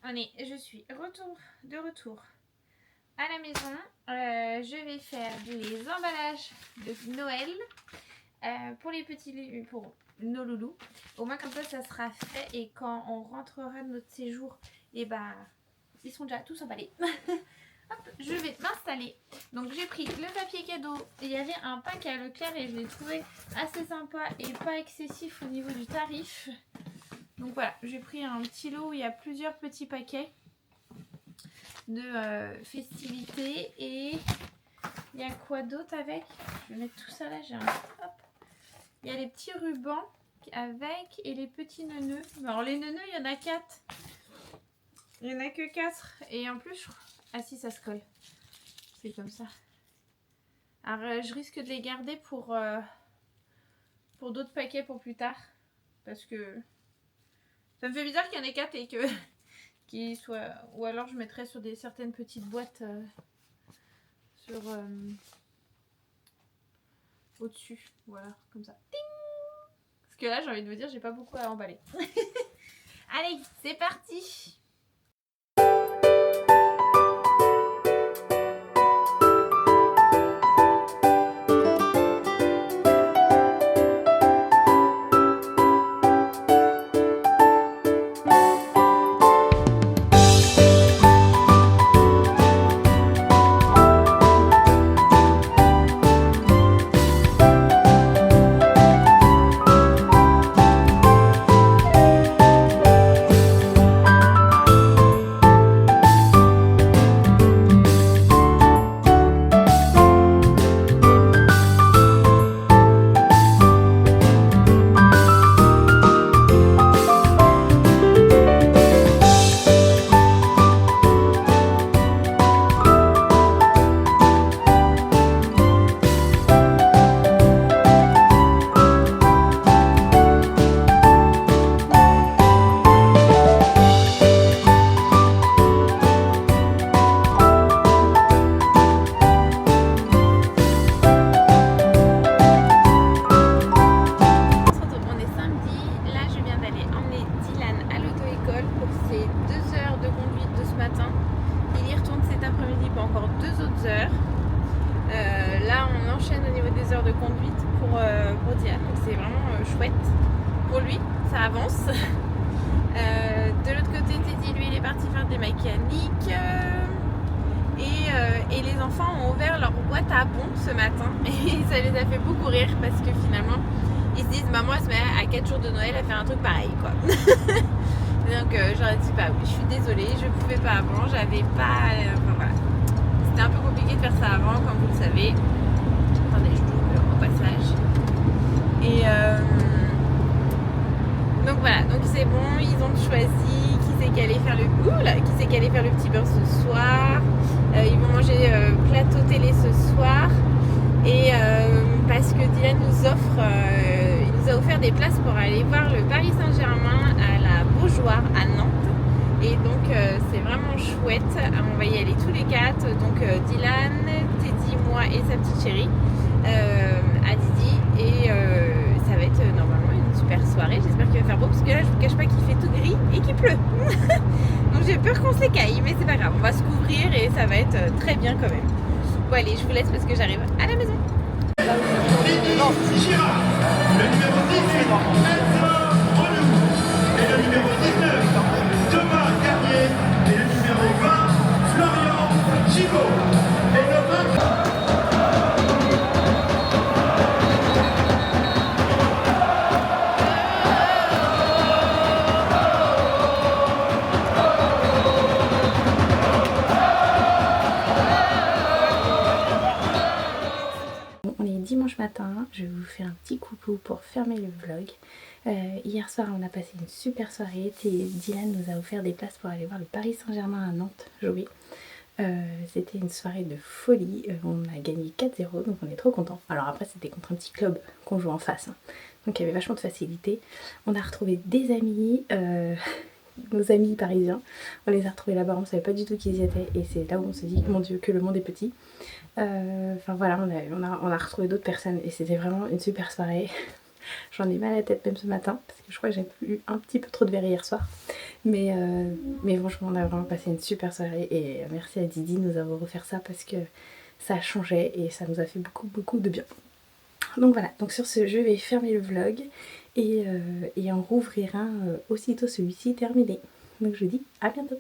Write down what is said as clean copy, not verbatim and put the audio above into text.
Allez, je suis de retour à la maison. Je vais faire les emballages de Noël pour les petits, pour nos loulous. Au moins comme ça sera fait et quand on rentrera de notre séjour, et bah ils sont déjà tous emballés. Hop, je vais m'installer. Donc j'ai pris le papier cadeau. Il y avait un pack à Leclerc et je l'ai trouvé assez sympa et pas excessif au niveau du tarif. Donc voilà, j'ai pris un petit lot où il y a plusieurs petits paquets de festivités. Et il y a quoi d'autre avec? Je vais mettre tout ça là. Hop. Il y a les petits rubans avec et les petits neuneux. Alors les neuneux, il y en a 4. Il n'y en a que 4. Et en plus, ah si, ça se colle. C'est comme ça. Alors je risque de les garder pour d'autres paquets pour plus tard. Parce que ça me fait bizarre qu'il y en ait 4 et que qui soient. Ou alors je mettrai sur certaines petites boîtes sur au-dessus. Voilà, comme ça. Ting, parce que là, j'ai envie de vous dire, j'ai pas beaucoup à emballer. Allez, c'est parti! Là on enchaîne au niveau des heures de conduite pour Diane, donc c'est vraiment chouette pour lui, ça avance. De l'autre côté Teddy, lui il est parti faire des mécaniques et les enfants ont ouvert leur boîte à bonbons ce matin et ça les a fait beaucoup rire parce que finalement ils se disent maman elle se met à 4 jours de Noël à faire un truc pareil quoi. Donc j'aurais dit bah oui je suis désolée, je pouvais pas avant, j'avais pas... enfin, voilà. C'était un peu compliqué de faire ça avant comme vous le savez. Attendez je double au passage. Et donc voilà, donc c'est bon, ils ont choisi qui c'est qui allait faire le petit beurre ce soir. Ils vont manger plateau télé ce soir. Et parce que Dylan nous offre, il nous a offert des places pour aller voir le Paris Saint-Germain à la Beaujoire à Nantes. Et donc c'est vraiment chouette. On va y aller tous les 4. Donc Dylan, Teddy, moi et sa petite chérie à Didi. Et ça va être normalement une super soirée. J'espère qu'il va faire beau parce que là je vous cache pas qu'il fait tout gris et qu'il pleut. Donc j'ai peur qu'on s'écaille, mais c'est pas grave. On va se couvrir et ça va être très bien quand même. Bon allez, je vous laisse parce que j'arrive à la maison. Girard, le numéro 18, Vincent Renou, et le numéro 19, Thomas Garnier, et le numéro 20, Florian Gigot, et le 20... On est dimanche matin, je vais vous faire un petit coucou pour fermer le vlog. Hier soir on a passé une super soirée et Dylan nous a offert des places pour aller voir le Paris Saint-Germain à Nantes jouer. C'était une soirée de folie, on a gagné 4-0 donc on est trop contents. Alors après c'était contre un petit club qu'on joue en face, hein. Donc il y avait vachement de facilité. On a retrouvé des amis, nos amis parisiens, on les a retrouvés là-bas, on savait pas du tout qui ils étaient et c'est là où on se dit mon dieu que le monde est petit. Enfin voilà, on a retrouvé d'autres personnes et c'était vraiment une super soirée. J'en ai mal à la tête même ce matin parce que je crois que j'ai eu un petit peu trop de verre hier soir. Mais franchement on a vraiment passé une super soirée et merci à Didi de nous avoir offert ça parce que ça changeait et ça nous a fait beaucoup de bien. Donc voilà, donc sur ce je vais fermer le vlog et en rouvrir un aussitôt celui-ci terminé. Donc je vous dis à bientôt.